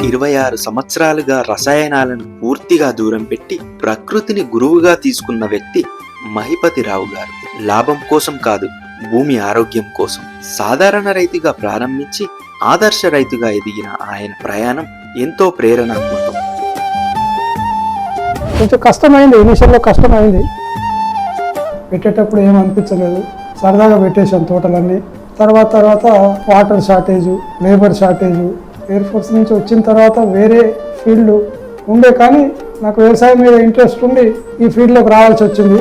26 సంవత్సరాలుగా రసాయనాలను పూర్తిగా దూరం పెట్టి ప్రకృతిని గురువుగా తీసుకున్న వ్యక్తి మహిపతిరావు గారు. లాభం కోసం కాదు, భూమి ఆరోగ్యం కోసం సాధారణ రైతుగా ప్రారంభించి ఆదర్శ రైతుగా ఎదిగిన ఆయన ప్రయాణం ఎంతో ప్రేరణాత్మకం. కొంచెం కష్టమైంది, ఇనిషియల్లో కష్టమైంది. పెట్టేటప్పుడు ఏమనిపించలేదు, సరదాగా పెట్టేశాను తోటలన్నీ. తర్వాత water shortage, labour shortage, air force నుంచి వచ్చిన తర్వాత వేరే ఫీల్డ్ ఉండే, కానీ నాకు వ్యవసాయం మీద ఇంట్రెస్ట్ ఉండి ఈ ఫీల్డ్లోకి రావాల్సి వచ్చింది.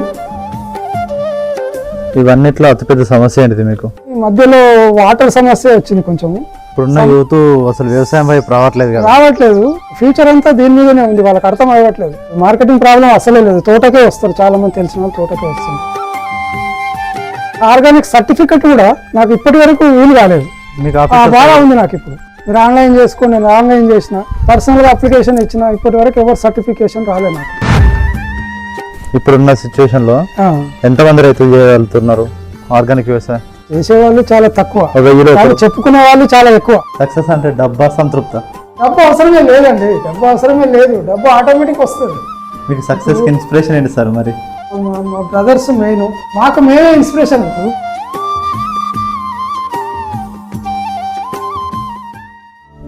ఇవన్నిట్లో అతిపెద్ద సమస్య ఏంటిది మీకు? ఈ మధ్యలో వాటర్ సమస్య వచ్చింది కొంచెము. ఇప్పుడున్న యూత్ అసలు వ్యవసాయం వైపు రావట్లేదు. ఫ్యూచర్ అంతా దీని మీదనే ఉంది, వాళ్ళకి అర్థం అవ్వట్లేదు. మార్కెటింగ్ ప్రాబ్లం అసలే లేదు, తోటకే వస్తారు. చాలా మంది తెలిసిన వాళ్ళు తోటకే వస్తారు. ఆర్గానిక్ సర్టిఫికెట్ కూడా నాకు ఇప్పటి వరకు వీలు కాలేదు. బాగా ఉంది నాకు. ఇప్పుడు మీరు ఆన్లైన్ చేసుకోండి, నేను ఆన్లైన్ చేసిన, పర్సనల్గా అప్లికేషన్ ఇచ్చిన, ఇప్పటి వరకు ఎవరు సర్టిఫికేషన్ రాలేదు నాకు. ఇప్పుడున్న సిచ్యువేషన్ లో ఎంతమంది రైతులు చేయగలుగుతున్నారు ఆర్గానిక్ వ్యవసాయం? చేసేవాళ్ళు చాలా తక్కువ, చెప్పుకునే వాళ్ళు చాలా ఎక్కువ. సక్సెస్ అంటే డబ్బా సంతృప్త? డబ్బు అవసరమే లేదండి, డబ్బు అవసరమే లేదు. డబ్బు ఆటోమేటిక్ వస్తుంది. మీకు సక్సెస్ కి ఇన్స్పిరేషన్ ఏంటి సార్? మరి మా బ్రదర్స్ మెయిన్, మాకు మేమే ఇన్స్పిరేషన్.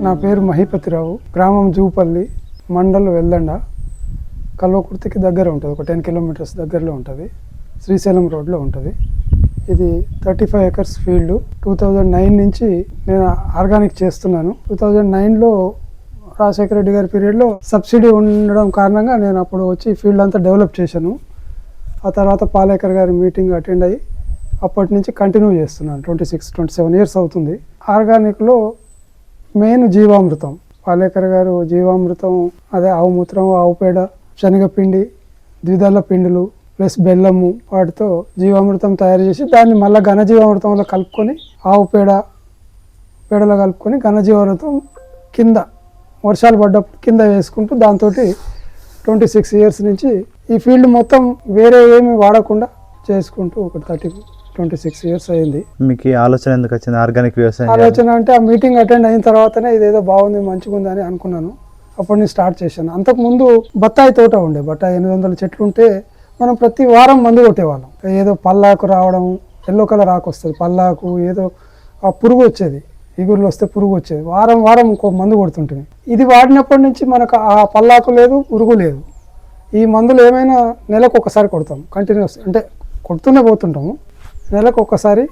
నా పేరు మహిపతిరావు, గ్రామం జూపల్లి, మండల్ వెల్దండ, కల్వకుర్తికి దగ్గర ఉంటుంది. ఒక 10 కిలోమీటర్స్ దగ్గరలో ఉంటుంది. శ్రీశైలం రోడ్లో ఉంటుంది. ఇది 35 ఎకర్స్ ఫీల్డ్. 2009 నుంచి నేను ఆర్గానిక్ చేస్తున్నాను. 2009లో రాజశేఖర రెడ్డి గారి పీరియడ్లో సబ్సిడీ ఉండడం కారణంగా నేను అప్పుడు వచ్చి ఫీల్డ్ అంతా డెవలప్ చేశాను. ఆ తర్వాత పాలేకర్ గారి మీటింగ్ అటెండ్ అయ్యి అప్పటి నుంచి కంటిన్యూ చేస్తున్నాను. 26-27 ఇయర్స్ అవుతుంది. ఆర్గానిక్లో మెయిన్ జీవామృతం. పాలేకర్ గారు జీవామృతం, అదే ఆవు మూత్రం, ఆవు పేడ, శనగపిండి, ద్విదళ పిండిలు ప్లస్ బెల్లము, వాటితో జీవామృతం తయారు చేసి దాన్ని మళ్ళీ ఘనజీవామృతంలో కలుపుకొని, ఆవు పేడలో కలుపుకొని ఘనజీవామృతం కింద వర్షాలు పడ్డప్పుడు కింద వేసుకుంటూ దాంతో 26 ఇయర్స్ నుంచి ఈ ఫీల్డ్ మొత్తం వేరే ఏమి వాడకుండా చేసుకుంటూ ఒక 26 ఇయర్స్ అయింది. మీకు ఆలోచన ఎందుకు వచ్చింది ఆర్గానిక్ వ్యవసాయం? ఆలోచన అంటే ఆ మీటింగ్ అటెండ్ అయిన తర్వాతనే ఇదేదో బాగుంది, మంచిగా ఉంది అని అనుకున్నాను. అప్పటి నుంచి స్టార్ట్ చేశాను. అంతకుముందు బత్తాయి తోట ఉండే, బత్తాయి 800 చెట్లు ఉంటే మనం ప్రతి వారం మందు కొట్టేవాళ్ళం. ఏదో పల్లాకు రావడం, ఎల్లో కలర్ ఆకు వస్తుంది, పల్లాకు ఏదో ఆ పురుగు వచ్చేది, ఇగురులు వస్తే పురుగు వచ్చేది. వారం ఇంకో మందు కొడుతుంటుంది. ఇది వాడినప్పటి నుంచి మనకు ఆ పల్లాకు లేదు, పురుగు లేదు. ఈ మందులు ఏమైనా నెలకు ఒకసారి కొడతాం, కంటిన్యూస్ అంటే కొడుతూనే పోతుంటాము. నెలకు ఒక్కసారి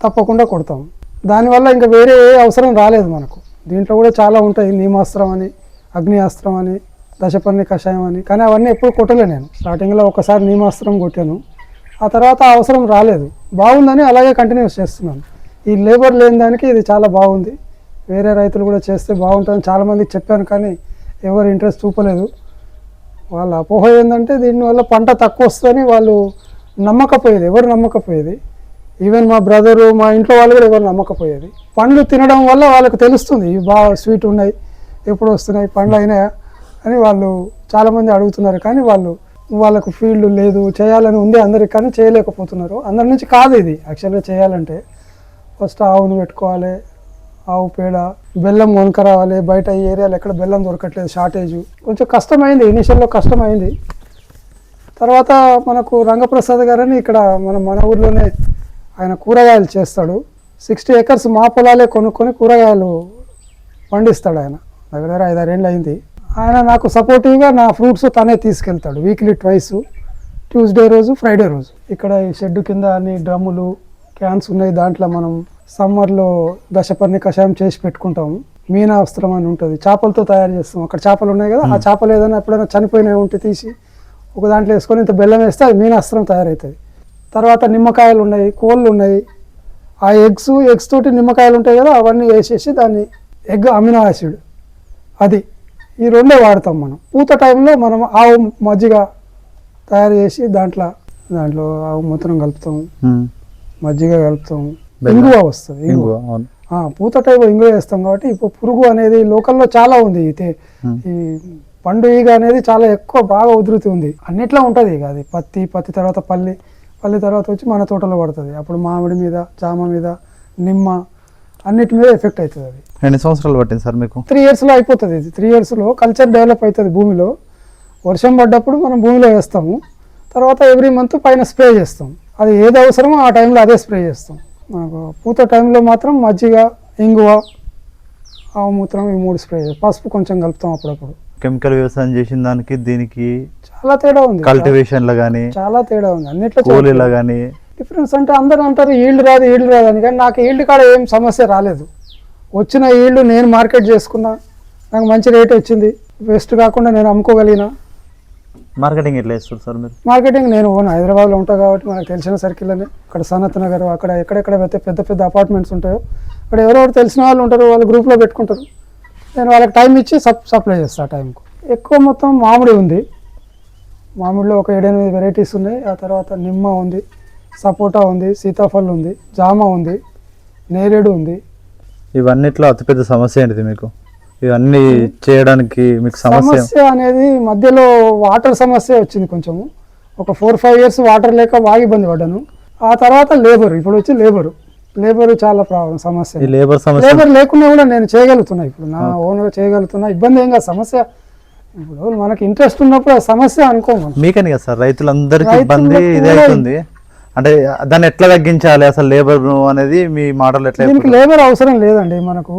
తప్పకుండా కొడతాం. దానివల్ల ఇంకా వేరే ఏ అవసరం రాలేదు మనకు. దీంట్లో కూడా చాలా ఉంటాయి, నీమాస్త్రం అని, అగ్నియాస్త్రం అని, దశపర్ణి కషాయం అని, కానీ అవన్నీ ఎప్పుడు కొట్టలే నేను. స్టార్టింగ్లో ఒకసారి నీమాస్త్రం కొట్టాను, ఆ తర్వాత అవసరం రాలేదు. బాగుందని అలాగే కంటిన్యూస్ చేస్తున్నాను. ఈ లేబర్ లేని దానికి ఇది చాలా బాగుంది. వేరే రైతులు కూడా చేస్తే బాగుంటుందని చాలామందికి చెప్పాను, కానీ ఎవరు ఇంట్రెస్ట్ చూపలేదు. వాళ్ళ అపోహ ఏంటంటే దీనివల్ల పంట తక్కువ వస్తుందని వాళ్ళు నమ్మకపోయేది, ఎవరు నమ్మకపోయేది. ఈవెన్ మా బ్రదరు, మా ఇంట్లో వాళ్ళు కూడా ఎవరు నమ్మకపోయేది. పండ్లు తినడం వల్ల వాళ్ళకు తెలుస్తుంది, ఇవి బాగా స్వీట్ ఉన్నాయి, ఎప్పుడు వస్తున్నాయి, పండ్లు అయినాయా అని వాళ్ళు చాలామంది అడుగుతున్నారు. కానీ వాళ్ళకు ఫీల్డ్ లేదు, చేయాలని ఉంది అందరికి, కానీ చేయలేకపోతున్నారు. అందరి నుంచి కాదు ఇది. యాక్చువల్గా చేయాలంటే ఫస్ట్ ఆవును పెట్టుకోవాలి, ఆవు పేడ, బెల్లం కొనుక్కరావాలి. బయట ఈ ఏరియాలో ఎక్కడ బెల్లం దొరకట్లేదు, షార్టేజు. కొంచెం కష్టమైంది, ఇనిషియల్లో కష్టమైంది. తర్వాత మనకు రంగప్రసాద్ గారని ఇక్కడ మన ఊర్లోనే ఆయన కూరగాయలు చేస్తాడు. 60 ఎకర్స్ మా పొలాలే కొనుక్కొని కూరగాయలు పండిస్తాడు ఆయన. దగ్గర 5-6 ఏళ్ళు అయింది. ఆయన నాకు సపోర్టివ్గా నా ఫ్రూట్స్ తనే తీసుకెళ్తాడు. వీక్లీ 2 ట్యూస్డే రోజు, ఫ్రైడే రోజు. ఇక్కడ ఈ షెడ్ కింద అన్ని డ్రమ్ములు, క్యాన్స్ ఉన్నాయి. దాంట్లో మనం సమ్మర్లో దశపర్ణి కషాయం చేసి పెట్టుకుంటాము. మీనాస్త్రం అని ఉంటుంది, చేపలతో తయారు చేస్తాం. అక్కడ చేపలు ఉన్నాయి కదా, ఆ చేపలు ఏదైనా ఎప్పుడైనా చనిపోయినవి ఉంటే తీసి ఒక దాంట్లో వేసుకొని ఇంత బెల్లం వేస్తే అది మీనాస్త్రం తయారవుతుంది. తర్వాత నిమ్మకాయలు ఉన్నాయి, కోళ్ళు ఉన్నాయి. ఆ ఎగ్స్ తోటి నిమ్మకాయలు ఉంటాయి కదా, అవన్నీ వేసేసి దాన్ని ఎగ్ అమినో యాసిడ్, అది ఈ రెండే వాడతాం మనం. పూత టైంలో మనం ఆవు మజ్జిగ తయారు చేసి దాంట్లో ఆవు మూత్రం కలుపుతాం, మజ్జిగ కలుపుతాం, ఇంగువ వస్తుంది. పూత టైంలో ఇంగువ వేస్తాం కాబట్టి ఇప్పుడు పురుగు అనేది లోకల్లో చాలా ఉంది. ఈ పండు ఈగ అనేది చాలా ఎక్కువ, బాగా ఉధృతి ఉంది. అన్నిట్లో ఉంటుంది ఇక అది. పత్తి తర్వాత పల్లి తర్వాత వచ్చి మన తోటలో పడుతుంది. అప్పుడు మామిడి మీద, జామ మీద, నిమ్మ, అన్నిటి మీద ఎఫెక్ట్ అవుతుంది అది. ఎన్ని సంవత్సరాలు పట్టింది సార్ మీకు? 3 ఇయర్స్లో అయిపోతుంది ఇది. 3 ఇయర్స్లో కల్చర్ డెవలప్ అవుతుంది భూమిలో. వర్షం పడ్డప్పుడు మనం భూమిలో వేస్తాము, తర్వాత ఎవ్రీ మంత్ పైన స్ప్రే చేస్తాం. అది ఏది అవసరమో ఆ టైంలో అదే స్ప్రే చేస్తాం. మనకు పూత టైంలో మాత్రం మజ్జిగ, ఇంగువ, ఆవుమూత్రం ఈ 3 స్ప్రే చేస్తాం. పసుపు కొంచెం కలుపుతాం అప్పుడప్పుడు. కెమికల్ వ్యవసాయం చేసిన దానికి దీనికి చాలా తేడా ఉంది. కల్టివేషన్లో కానీ చాలా తేడా ఉంది, అన్నిట్లో కూలీలో కానీ డిఫరెన్స్. అంటే అందరూ అంటారు ఈల్డ్ రాదు అని, కానీ నాకు ఈల్డ్ కాడ ఏం సమస్య రాలేదు. వచ్చిన ఈల్డ్ నేను మార్కెట్ చేసుకున్నా, నాకు మంచి రేట్ వచ్చింది, వేస్ట్ కాకుండా నేను అమ్ముకోగలిగిన. మార్కెటింగ్ ఎట్లా చేస్తారు సార్ మీరు? మార్కెటింగ్ నేను హైదరాబాద్లో ఉంటాను కాబట్టి మనకు తెలిసిన సర్కిల్లోనే, అక్కడ సనత్ నగర్, అక్కడ ఎక్కడెక్కడ అయితే పెద్ద పెద్ద అపార్ట్మెంట్స్ ఉంటాయో అక్కడ ఎవరెవరు తెలిసిన వాళ్ళు ఉంటారు, వాళ్ళు గ్రూప్లో పెట్టుకుంటారు. నేను వాళ్ళకి టైం ఇచ్చి సప్లై చేస్తాను ఆ టైంకు. ఎక్కువ మొత్తం మామిడి ఉంది. మామిడిలో ఒక 7-8 వెరైటీస్ ఉన్నాయి. ఆ తర్వాత నిమ్మ ఉంది, సపోటా ఉంది, సీతాఫల్ ఉంది, జామ ఉంది, నేరేడు ఉంది. ఇవన్నిట్లో అతిపెద్ద సమస్య ఏంటిది మీకు? ఇవన్నీ చేయడానికి మీకు సమస్య అనేది మధ్యలో వాటర్ సమస్య వచ్చింది కొంచెము. ఒక 4-5 ఇయర్స్ వాటర్ లేక బాగా ఇబ్బంది పడ్డాను. ఆ తర్వాత లేబర్, ఇప్పుడు వచ్చి లేబర్ చాలా ప్రాబ్లం సమస్య. లేబర్ లేకుండా కూడా నేను చేయగలుగుతున్నా, ఇప్పుడు నా ఓన్గా చేయగలుగుతున్నా. ఇబ్బంది ఏం కాదు, సమస్య ఇప్పుడు మనకి ఇంట్రెస్ట్ ఉన్నప్పుడు ఆ సమస్య అనుకోము. మీకని కదా సార్, రైతులందరికీ ఇబ్బంది ఇదే అవుతుంది. అంటే దాన్ని ఎట్లా తగ్గించాలి అసలు లేబర్ అనేది మీ మాటలు ఎట్లా? దీనికి లేబర్ అవసరం లేదండి మనకు.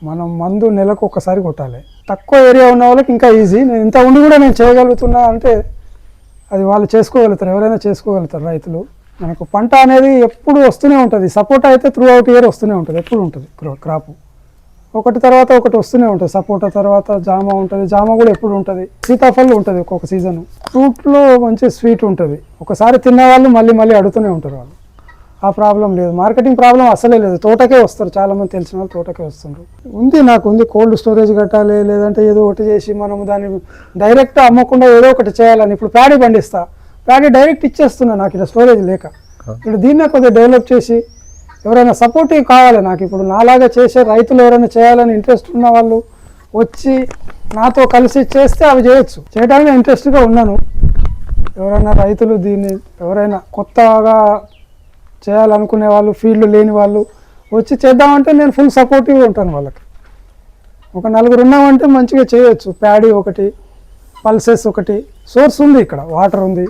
మనం మందు నెలకు ఒక్కసారి కొట్టాలి. తక్కువ ఏరియా ఉన్న వాళ్ళకి ఇంకా ఈజీ. నేను ఇంత ఉండి కూడా నేను చేయగలుగుతున్నా అంటే అది వాళ్ళు చేసుకోగలుగుతారు, ఎవరైనా చేసుకోగలుగుతారు రైతులు. మనకు పంట అనేది ఎప్పుడు వస్తూనే ఉంటుంది. సపోటా అయితే త్రూ అవుట్ ఇయర్ వస్తూనే ఉంటుంది, ఎప్పుడు ఉంటుంది క్రాప్. ఒకటి తర్వాత ఒకటి వస్తూనే ఉంటుంది. సపోటా తర్వాత జామ ఉంటుంది, జామ కూడా ఎప్పుడు ఉంటుంది. సీతాఫల్ ఉంటుంది ఒక్కొక్క సీజన్. ఫ్రూట్లో మంచి స్వీట్ ఉంటుంది. ఒకసారి తిన్న వాళ్ళు మళ్ళీ మళ్ళీ అడుగుతూనే ఉంటారు వాళ్ళు. ఆ ప్రాబ్లం లేదు, మార్కెటింగ్ ప్రాబ్లం అసలే లేదు. తోటకే వస్తారు, చాలామంది తెలిసిన వాళ్ళు తోటకే వస్తుండ్రు. నాకు ఉంది కోల్డ్ స్టోరేజ్ కట్టాలి, లేదంటే ఏదో ఒకటి చేసి మనం దాన్ని డైరెక్ట్ అమ్మకుండా ఏదో ఒకటి చేయాలని. ఇప్పుడు ప్యాడీ పండిస్తా, ప్యాడీ డైరెక్ట్ ఇచ్చేస్తున్నా నాకు ఇక్కడ స్టోరేజ్ లేక. ఇప్పుడు దీన్నే కొద్దిగా డెవలప్ చేసి ఎవరైనా సపోర్టివ్ కావాలి నాకు. ఇప్పుడు నాలాగా చేసే రైతులు ఎవరైనా చేయాలని ఇంట్రెస్ట్ ఉన్న వాళ్ళు వచ్చి నాతో కలిసి చేస్తే అవి చేయొచ్చు. చేయడానికి ఇంట్రెస్ట్గా ఉన్నాను. ఎవరైనా రైతులు దీన్ని ఎవరైనా కొత్తగా చేయాలనుకునే వాళ్ళు, ఫీల్డ్ లేని వాళ్ళు వచ్చి చేద్దామంటే నేను ఫుల్ సపోర్టివ్గా ఉంటాను వాళ్ళకి. ఒక 4 ఉన్నామంటే మంచిగా చేయొచ్చు. ప్యాడీ ఒకటి, పల్సెస్ ఒకటి, సోర్స్ ఉంది, ఇక్కడ వాటర్ ఉంది.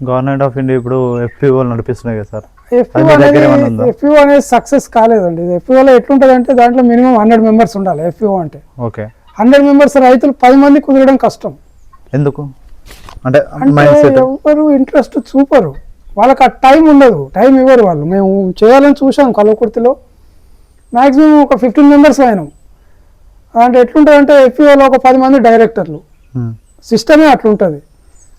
గవర్నమెంట్ ఆఫ్ ఇండియా ఇప్పుడు FPO నడిపిస్తున్నాయి కదా సార్. FPO అనేది సక్సెస్ కాలేదండి. FPOలో ఎట్లుంటుంది అంటే దాంట్లో మినిమం 100 మెంబర్స్ ఉండాలి. FPO అంటే ఓకే, 100 మెంబర్స్ రైతులు 10 మంది కుదరడం కష్టం. ఎందుకు అంటే ఎవరు ఇంట్రెస్ట్ చూపరు, వాళ్ళకి ఆ టైం ఉండదు, టైం ఇవ్వరు వాళ్ళు. మేము చేయాలని చూసాం కల్వకుర్తిలో, మ్యాక్సిమం ఒక 15 మెంబర్స్ అయినాం. అంటే ఎట్లుంటుంది అంటే FPOలో ఒక 10 మంది డైరెక్టర్లు, సిస్టమే అట్లుంటుంది.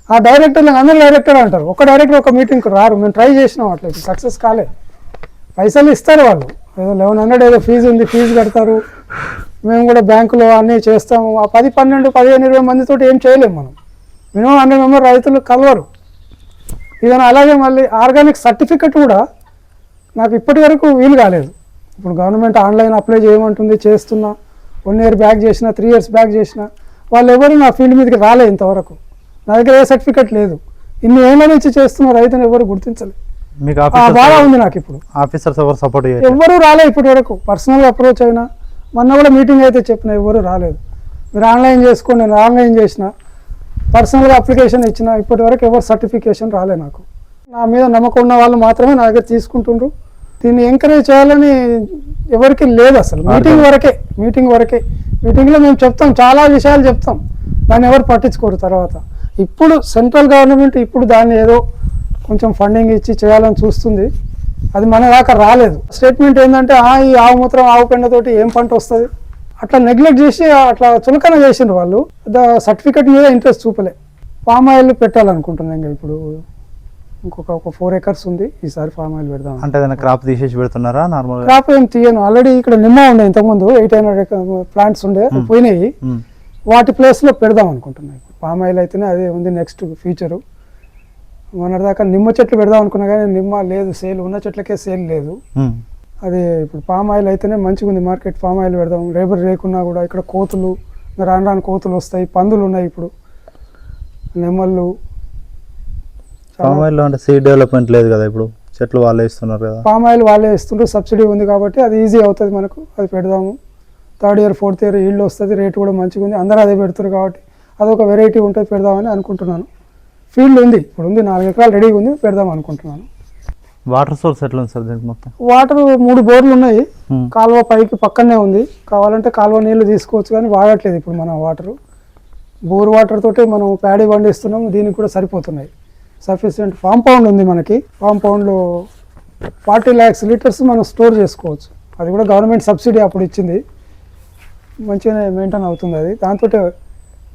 ఆ డైరెక్టర్లు అందరూ డైరెక్టర్ అంటారు, ఒక డైరెక్టర్ ఒక మీటింగ్కి రారు. మేము ట్రై చేసినాం, అట్లా సక్సెస్ కాలే. పైసలు ఇస్తారు వాళ్ళు, ఏదో 1100 ఏదో ఫీజు ఉంది, ఫీజు కడతారు. మేము కూడా బ్యాంకులో అన్నీ చేస్తాము. ఆ 10, 12, 15, 20 మందితో ఏం చేయలేము మనం. మినిమం 100 మెంబర్ రైతులు కలవరు. ఇదని అలాగే మళ్ళీ ఆర్గానిక్ సర్టిఫికెట్ కూడా నాకు ఇప్పటి వరకు వీలు కాలేదు. ఇప్పుడు గవర్నమెంట్ ఆన్లైన్ అప్లై చేయమంటుంది, చేస్తున్నా. 1 ఇయర్ బ్యాక్ చేసిన, 3 ఇయర్స్ బ్యాక్ చేసిన, వాళ్ళు ఎవరు నా ఫీల్డ్ మీదకి రాలే ఇంతవరకు. నా దగ్గర ఏ సర్టిఫికెట్ లేదు. ఇన్ని ఏళ్ళ నుంచి చేస్తున్న రైతుని ఎవరు గుర్తించలేదు. బాగా ఉంది నాకు. ఇప్పుడు ఆఫీసర్స్ ఎవరు సపోర్ట్ ఎవరు రాలే ఇప్పటి వరకు. పర్సనల్గా అప్రోచ్ అయినా, మొన్న కూడా మీటింగ్ అయితే చెప్పిన, ఎవరు రాలేదు. మీరు ఆన్లైన్ చేసుకోండి, నేను ఆన్లైన్ చేసిన, పర్సనల్గా అప్లికేషన్ ఇచ్చిన, ఇప్పటి వరకు ఎవరు సర్టిఫికేషన్ రాలే నాకు. నా మీద నమ్మకం ఉన్న వాళ్ళు మాత్రమే నా దగ్గర తీసుకుంటుండ్రు. దీన్ని ఎంకరేజ్ చేయాలని ఎవరికి లేదు అసలు. మీటింగ్ వరకే. మీటింగ్లో మేము చెప్తాం, చాలా విషయాలు చెప్తాం, దాన్ని ఎవరు పట్టించుకోరు. తర్వాత ఇప్పుడు సెంట్రల్ గవర్నమెంట్ ఇప్పుడు దాన్ని ఏదో కొంచెం ఫండింగ్ ఇచ్చి చేయాలని చూస్తుంది. అది మన దాకా రాలేదు. స్టేట్మెంట్ ఏంటంటే ఈ ఆవు మూత్రం, ఆవు పెండతోటి ఏం పంట వస్తుంది, అట్లా నెగ్లెక్ట్ చేసి అట్లా చులకన చేసిండ్రు వాళ్ళు. సర్టిఫికెట్ మీద ఇంట్రెస్ట్ చూపలే. పామ్ ఆయిల్ పెట్టాలనుకుంటున్నాం. ఇంకా ఇప్పుడు ఒక 4 acres ఉంది, ఈసారి పామ్ ఆయిల్ పెడదాం. అంటే క్రాప్ తీసేసి పెడుతున్నారా? నార్మల్ క్రాప్ ఏం తీయను. ఆల్రెడీ ఇక్కడ నిమ్మ ఉండే, ఇంతకుముందు 800 ప్లాంట్స్ ఉండే, పోయినాయి. వాటి ప్లేస్లో పెడదాం అనుకుంటున్నాం. ఇప్పుడు పామ్ ఆయిల్ అయితేనే అదే ఉంది నెక్స్ట్ ఫ్యూచరు. మొన్నటిదాకా నిమ్మ చెట్లు పెడదాం అనుకున్నా కానీ నిమ్మ లేదు, సేల్ ఉన్న చెట్లకే సేల్ లేదు. అది ఇప్పుడు పామ్ ఆయిల్ అయితేనే మంచిగా ఉంది మార్కెట్. పామ్ ఆయిల్ పెడదాం. లేబర్ లేకున్నా కూడా ఇక్కడ కోతులు, రాను కోతులు వస్తాయి, పందులు ఉన్నాయి, ఇప్పుడు నెమ్మళ్ళు. పామ్ ఆయిల్లో అంటే సీడ్ డెవలప్మెంట్ లేదు కదా ఇప్పుడు చెట్లు వాళ్ళే ఇస్తున్నారు కదా. పామ్ ఆయిల్ వాళ్ళే ఇస్తుండ్రు, సబ్సిడీ ఉంది కాబట్టి అది ఈజీ అవుతుంది మనకు, అది పెడదాము. 3rd year 4th year yield వస్తుంది, రేట్ కూడా మంచిగా ఉంది, అందరూ అదే పెడుతున్నారు కాబట్టి అదొక వెరైటీ ఉంటుంది, పెడదామని అనుకుంటున్నాను. ఫీల్డ్ ఉంది, ఇప్పుడు ఉంది, 4 ఎకరాలు రెడీగా ఉంది, పెడదాం అనుకుంటున్నాను. వాటర్ సోర్స్ ఎట్లా ఉంది సార్ దీనికి మొత్తం? వాటర్ 3 బోర్లు ఉన్నాయి, కాలువ పైకి పక్కనే ఉంది, కావాలంటే కాలువ నీళ్ళు తీసుకోవచ్చు కానీ వాడట్లేదు ఇప్పుడు మనం వాటరు. బోర్ వాటర్ తోటి మనం ప్యాడీ పండిస్తున్నాము, దీనికి కూడా సరిపోతున్నాయి, సఫిషియెంట్. ఫామ్ పౌండ్ ఉంది మనకి, ఫామ్ పౌండ్లో 40 lakhs లీటర్స్ మనం స్టోర్ చేసుకోవచ్చు, అది కూడా గవర్నమెంట్ సబ్సిడీ అప్పుడు ఇచ్చింది, మంచిగానే మెయింటైన్ అవుతుంది అది. దాంతో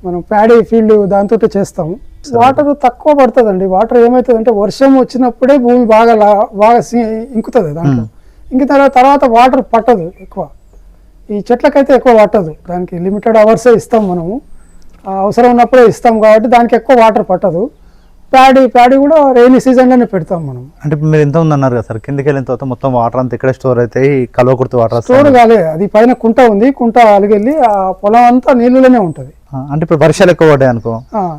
మనం ప్యాడీ ఫీల్డ్ దాంతో చేస్తాము. వాటర్ తక్కువ పడుతుందండి. వాటర్ ఏమవుతుందంటే వర్షం వచ్చినప్పుడే భూమి బాగా ఇంకుతుంది, దాంట్లో ఇంకిన తర్వాత వాటర్ పట్టదు ఎక్కువ. ఈ చెట్లకైతే ఎక్కువ పట్టదు, దానికి లిమిటెడ్ అవర్సే ఇస్తాం మనము, అవసరం ఉన్నప్పుడే ఇస్తాం కాబట్టి దానికి ఎక్కువ వాటర్ పట్టదు. ప్యాడీ కూడా రైనీ సీజన్లోనే పెడతాం మనం. అంటే మీరు ఎంత ఉంది అన్నారు కదా సార్, కిందకి వెళ్ళిన తర్వాత మొత్తం వాటర్ అంతా ఇక్కడే స్టోర్ అవుతాయి, కల్వకుర్తి వాటర్ స్టోర్ కాలే, అది పైన కుంట ఉంది, కుంట అలిగెళ్ళి ఆ పొలం అంతా నీళ్ళలోనే ఉంటుంది. అంటే ఇప్పుడు వర్షాలు ఎక్కువ పడ్డాయి అనుకో,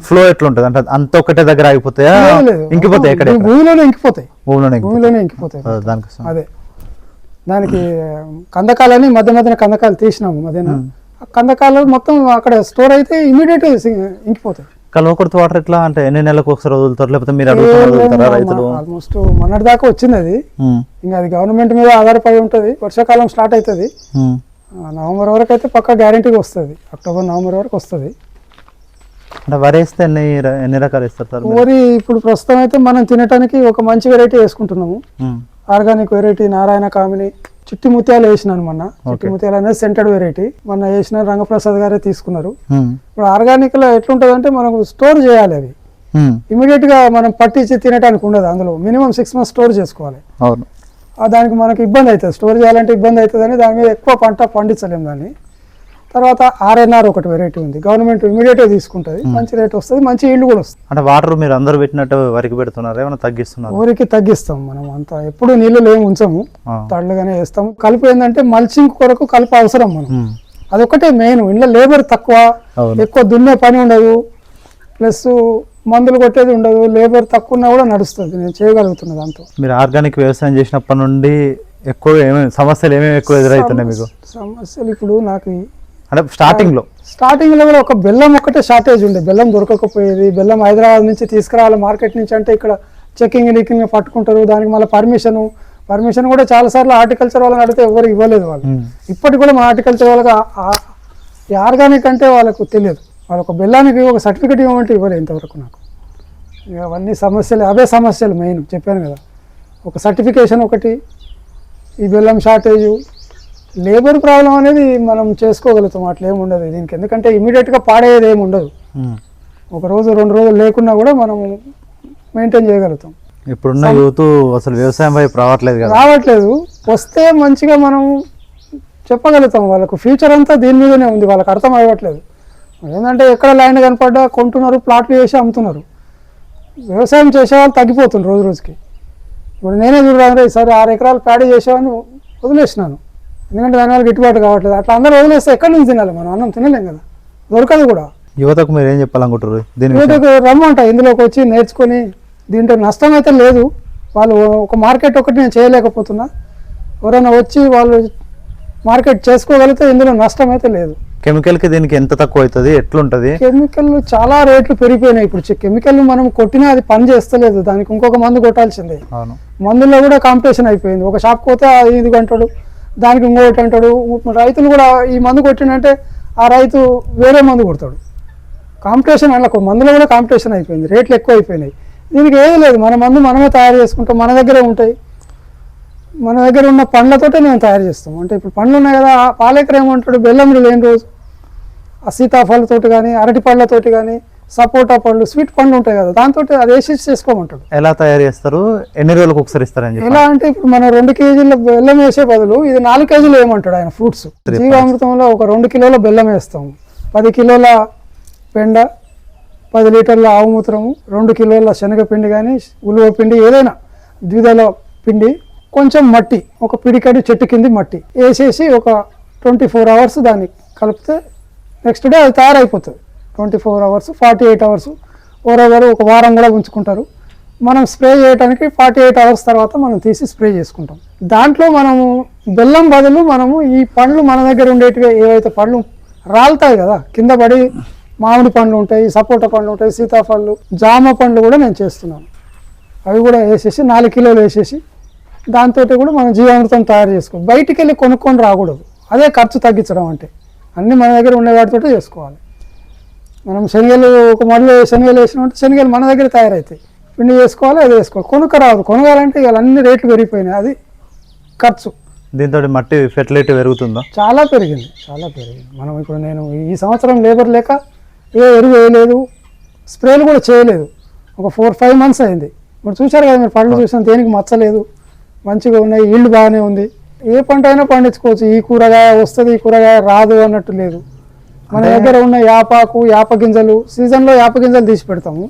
ఫ్లో ఎట్లా ఉంటుంది అంటే అంత ఒకటే దగ్గర ఆగిపోతాయా, ఇంకిపోతాయి? ఎక్కడ భూమిలోనే ఇంకిపోతాయి, భూమిలోనే ఇంకిపోతాయి. దానికోసం అదే దానికి కందకాలని మధ్య మధ్యన కందకాలు తీసినాము, మధ్యన కందకాలు మొత్తం అక్కడ స్టోర్ అయితే ఇమీడియట్ ఇంకిపోతాయి. కల్వకుర్తి వాటర్ ఎట్లా అంటే ఎన్ని నెలలకు ఒకసారి వదులుతారు, లేకపోతే మీరు అడుగుతారా రైతులు? ఆల్మోస్ట్ మొన్నటి దాకా వచ్చింది అది, ఇంకా అది గవర్నమెంట్ మీద ఆధారపడి ఉంటుంది. వర్షాకాలం స్టార్ట్ అవుతుంది, నవంబర్ వరకు అయితే పక్కా గ్యారంటీగా వస్తుంది, అక్టోబర్ నవంబర్ వరకు వస్తుంది. అంటే వరి వేస్తే ఎన్ని రకాలు ఇస్తారు సార్? వరి ఇప్పుడు ప్రస్తుతం అయితే మనం తినడానికి ఒక మంచి వెరైటీ వేసుకుంటున్నాము, ఆర్గానిక్ వెరైటీ నారాయణ కామిని. చిట్టి ముత్యాలు వేసినాను మొన్న, చిట్టి ముత్యాలు అనేది సెంటెడ్ వెరైటీ మొన్న వేసిన, రంగప్రసాద్ గారే తీసుకున్నారు. ఇప్పుడు ఆర్గానిక్ లో ఎట్లుంటది అంటే మనం స్టోర్ చేయాలి, అవి ఇమీడియట్ గా మనం పట్టించి తినడానికి ఉండదు, అందులో మినిమం 6 months స్టోర్ చేసుకోవాలి. దానికి మనకి ఇబ్బంది అవుతుంది, స్టోర్ చేయాలంటే ఇబ్బంది అవుతుంది అని దాని మీద ఎక్కువ పంట పండించలేము దాన్ని. తర్వాత RNR ఒకటి వెరైటీ ఉంది, గవర్నమెంట్ ఇమీడియట్ గా తీసుకుంటుంది, మంచి రేట్ వస్తుంది, మంచి ఈల్డ్ కూడా వస్తుంది. అంటే వాటర్ మీరు అందరూ పెట్టినట్టు వరికి పెడుతున్నారు, ఏమైనా తగ్గిస్తున్నారు? ఊరికి తగ్గిస్తాం మనం, అంత ఎప్పుడు నీళ్ళు ఏమి ఉంచము, తళ్ళుగానే వేస్తాము. కలుపు ఏంటంటే మల్చింగ్ కొరకు కలుపు అవసరం మనం, అదొకటే మెయిన్. ఇంట్లో లేబర్ తక్కువ, ఎక్కువ దున్నే పని ఉండదు, ప్లస్ మందులు కొట్టేది ఉండదు, లేబర్ తక్కువ ఉన్నా కూడా నడుస్తుంది, నేను చేయగలుగుతున్నా దాంతో. మీరు ఆర్గానిక్ వ్యవసాయం చేసినప్పటి నుండి ఎక్కువ సమస్యలు ఏమేమి ఎక్కువ ఎదురవుతున్నాయి మీకు? సమస్యలు ఇప్పుడు నాకు అంటే స్టార్టింగ్ లో కూడా ఒక బెల్లం ఒకటే షార్టేజ్ ఉండే, బెల్లం దొరకకపోయేది. బెల్లం హైదరాబాద్ నుంచి తీసుకురావాలి మార్కెట్ నుంచి, అంటే ఇక్కడ చెక్కింగ్ లీకింగ్ పట్టుకుంటారు, దానికి మళ్ళీ పర్మిషన్ కూడా చాలాసార్లు హార్టికల్చర్ వాళ్ళని అడిగితే ఎవరు ఇవ్వలేదు వాళ్ళు. ఇప్పటికి కూడా మా హార్టికల్చర్ వాళ్ళకి ఈ ఆర్గానిక్ అంటే వాళ్ళకు తెలియదు, వాళ్ళకు బెల్లానికి ఒక సర్టిఫికేట్ ఇవ్వమంటే ఇవ్వలేదు ఇంతవరకు నాకు. అవన్నీ సమస్యలు, అవే సమస్యలు మెయిన్ చెప్పాను కదా, ఒక సర్టిఫికేషన్ ఒకటి, ఈ బెల్లం షార్టేజు, లేబర్ ప్రాబ్లం అనేది మనం చేసుకోగలుగుతాం, అట్లా ఏమి ఉండదు దీనికి. ఎందుకంటే ఇమీడియట్గా పాడేది ఏమి ఉండదు, 1 రోజు 2 రోజులు లేకున్నా కూడా మనం మెయింటైన్ చేయగలుగుతాం. ఇప్పుడున్న యూత్ అసలు వ్యవసాయం వైపు రావట్లేదు, వస్తే మంచిగా మనం చెప్పగలుగుతాం, వాళ్ళకు ఫ్యూచర్ అంతా దీని మీదనే ఉంది, వాళ్ళకి అర్థం అవ్వట్లేదు. ఏంటంటే ఎక్కడ ల్యాండ్ కనపడ్డా కొంటున్నారు, ప్లాట్లు వేసి అమ్ముతున్నారు, వ్యవసాయం చేసేవాళ్ళు తగ్గిపోతున్నారు రోజు రోజుకి. ఇప్పుడు నేనే చూడరా ఈసారి 6 ఎకరాలు ప్యాడీ చేసేవాడిని వదిలేసినాను, ఎందుకంటే దానివల్ల గిట్టుబాటు కావట్లేదు. అట్లా అందరూ వదిలేస్తే ఎక్కడి నుంచి తినాలి, మనం అన్నం తినలేం కదా, దొరకదు కూడా. యువతకు మీరు ఏం చెప్పాలనుకుంటారు? యువతకు రమ్మంట, ఇందులోకి వచ్చి నేర్చుకొని, దీంట్లో నష్టం అయితే లేదు, వాళ్ళు ఒక మార్కెట్ ఒకటి నేను చేయలేకపోతున్నా, ఎవరైనా వచ్చి వాళ్ళు మార్కెట్ చేసుకోగలిగితే ఇందులో నష్టం అయితే లేదు. కెమికల్కి దీనికి ఎంత తక్కువ అవుతుంది, ఎట్లుంటుంది? కెమికల్ చాలా రేట్లు పెరిగిపోయినాయి ఇప్పుడు. కెమికల్ మనం కొట్టినా అది పని చేస్తలేదు, దానికి ఇంకొక మందు కొట్టాల్సిందే. మందుల్లో కూడా కాంపిటీషన్ అయిపోయింది, ఒక షాప్ పోతే ఇది అంటాడు, దానికి ఇంకొకటి అంటాడు. రైతులు కూడా ఈ మందు కొట్టినంటే ఆ రైతు వేరే మందు కొడతాడు, కాంపిటీషన్. అలా మందులో కూడా కాంపిటీషన్ అయిపోయింది, రేట్లు ఎక్కువ అయిపోయినాయి. దీనికి ఏది లేదు, మన మందు మనమే తయారు చేసుకుంటాం, మన దగ్గరే ఉంటాయి, మన దగ్గర ఉన్న పండ్లతోటే నేను తయారు చేస్తాం. అంటే ఇప్పుడు పండ్లు ఉన్నాయి కదా, పాలేకర్ ఏమంటాడు, బెల్లం లేని రోజు ఆ సీతాఫలతోటి కానీ, అరటి పళ్ళతోటి కానీ, సపోటా పళ్ళు, స్వీట్ పండ్లు ఉంటాయి కదా, దాంతో అది వేసి చేసుకోమంటాడు. ఎలా తయారు చేస్తారు, ఎన్ని రోజులకు ఒకసారి ఇస్తారని? ఎలా అంటే ఇప్పుడు మనం 2 కేజీల బెల్లం వేసే బదులు ఇది 4 కేజీలు వేయమంటాడు ఆయన. ఫ్రూట్స్ జీవామృతంలో ఒక 2 కిలోల బెల్లం వేస్తాం, 10 కిలోల పెండ, 10 లీటర్ల ఆవు మూత్రము, 2 కిలోల శనగపిండి కానీ ఉలువ పిండి, ఏదైనా ద్విదళ పిండి, కొంచెం మట్టి, ఒక పిడికడి చెట్టు కింది మట్టి వేసేసి ఒక 24 hours దాన్ని కలిపితే నెక్స్ట్ డే అది తయారైపోతుంది. 24 hours, 48 hours, ఓవరాల్ ఒక వారం కూడా ఉంచుకుంటారు. మనం స్ప్రే చేయడానికి 48 అవర్స్ తర్వాత మనం తీసి స్ప్రే చేసుకుంటాం. దాంట్లో మనము బెల్లం బదులు మనము ఈ పండ్లు మన దగ్గర ఉండేటివి ఏవైతే పండ్లు రాలుతాయి కదా కింద పడి, మామిడి పండ్లు ఉంటాయి, సపోటా పండ్లు ఉంటాయి, సీతాఫళ్ళు, జామ పండ్లు కూడా నేను చేస్తున్నాను. అవి కూడా వేసేసి 4 కిలోలు వేసేసి దాంతో కూడా మనం జీవామృతం తయారు చేసుకోవాలి. బయటికి వెళ్ళి కొనుక్కొని రాకూడదు. అదే ఖర్చు తగ్గించడం అంటే. అన్నీ మన దగ్గర ఉండే వాటితో చేసుకోవాలి. మనం శనగలు ఒక మళ్ళీ శనగలు వేసినట్టు శనగలు మన దగ్గర తయారవుతాయి. పిండి చేసుకోవాలి, అది వేసుకోవాలి. కొనుక్కరాదు. కొనగాలంటే ఇవాళ అన్ని రేట్లు పెరిగిపోయినాయి. అది ఖర్చు. దీంతో మట్టి ఫెర్టిలిటీ పెరుగుతుందా? చాలా పెరిగింది, చాలా పెరిగింది. మనం ఇప్పుడు నేను ఈ సంవత్సరం లేబర్ లేక ఎరువు వేయలేదు, స్ప్రేలు కూడా చేయలేదు. ఒక 4-5 months అయింది. ఇప్పుడు చూశారు కదా మీరు, పండ్లు చూసాను, దేనికి మచ్చలేదు, మంచిగా ఉన్నాయి, ఈల్డ్ బాగానే ఉంది. ఏ పంట అయినా పండించుకోవచ్చు. ఈ కూరగాయ వస్తుంది, ఈ కూరగాయ రాదు అన్నట్టు లేదు. మన దగ్గర ఉన్న యాప గింజలు సీజన్లో యాప గింజలు తీసి పెడతాము.